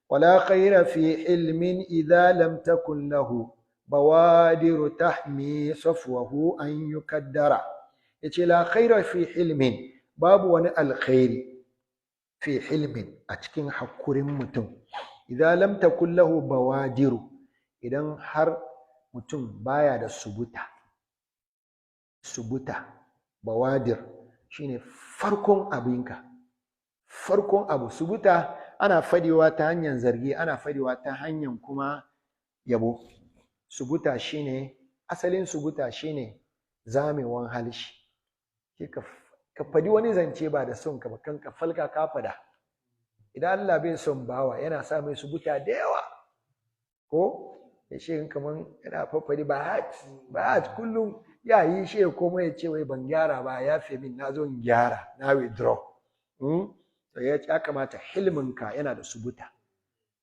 wala khaira fi ilmin idha lam takun lahu bawadiru tahmi safwahu an yukaddara. Yace la khaira fi ilmin, babu wani alkhairi fi ilmin a cikin hakurin mutum, idza lam takun lahu bawadiru, idan har mutum baya da subuta. Bawadir shine farkon abinka, farkon abu. Subuta ana fadiwa ta hanyar zargi, ana fadiwa ta hanyar kuma yabo. Subuta shine, asalin subuta shine zamewan halishi, ka fadi wani zance ba da son ka ba, kanka falka ka fada. Idan Allah bai son bawa yana sa mai subuta da yawa, ko ya ce kaman yana fafadi ba hat kullum ya yi shi kuma ya ce wai ban gyara ba, ya fi min, na zo in gyara, na withdraw. To ya kamata hilminka yana da subuta.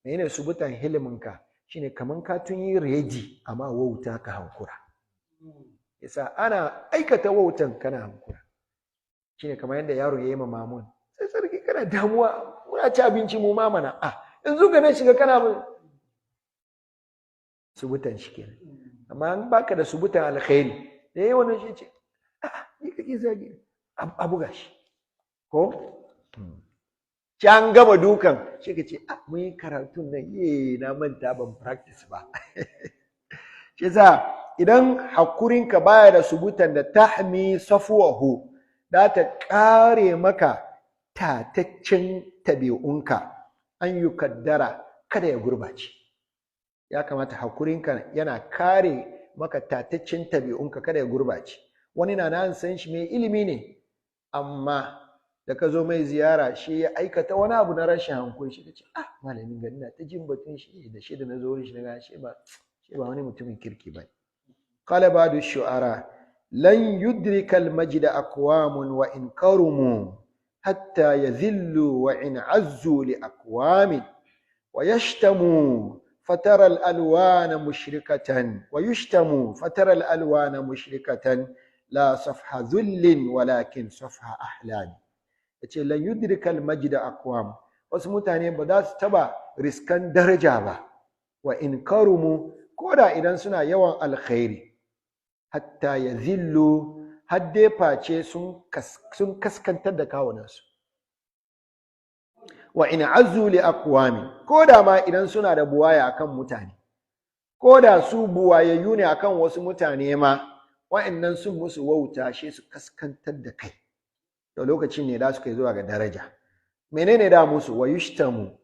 Menene subutan hilminka? Shine kaman ka tun yi reji amma wauta ka hankura. Yasa ana aikata wautan kana hankura. Shine kamar yadda yaro ya yi ma mamun, sai sarki kana damuwa, muna ci abinci mu mamana, yanzu ga na shiga kana mun subutan shi kenan. Amma an baka da subutan alkhairi, da yayi wannan shi ce ni kake zagi a buga shi ko ci an gama dukan shi ka ce mun yi karatun nan na manta ban practice ba. Shi yasa idan hakurinka baya da subutan da tahmi safwahu, da ta kare maka tataccen tabi'unka, an yi kaddara kada ya gurbace. Ya kamata hakurinka yana kare maka tataccen tabi'unka kada ya gurbace. Wani na nan san shi mai ilimi ne, amma da ka zo mai ziyara shi ya aikata wani abu na rashin hankuri, shi ka ce malamin gani na ta jin batun shi da shi da na zo shi na ga shi ba wani mutumin kirki ba. Qala ba'du shu'ara lan yudrika al-majda aqwamun wa in karumu hatta yazillu wa in azzu li aqwamin wa yashtamu fatara al-alwana mushrikatan la safha dhullin walakin safha ahlan. Yace lan yudrika al-majda aqwam, wasu mutane ba za su taba riskan daraja ba, wa in karumu, koda idan suna yawan alkhairi, hatta yazillu, hadde face sun kaskantar da kawunansu, wa in azzu li aqwami, koda ma idan suna da buwaya akan mutane, koda su buwayayyu ne akan wasu mutane ma, wa'annan sun musu wauta shi su kaskantar da kai, da lokacin ne da su kai zuwa ga daraja. Menene da musu? Wa yushtamu,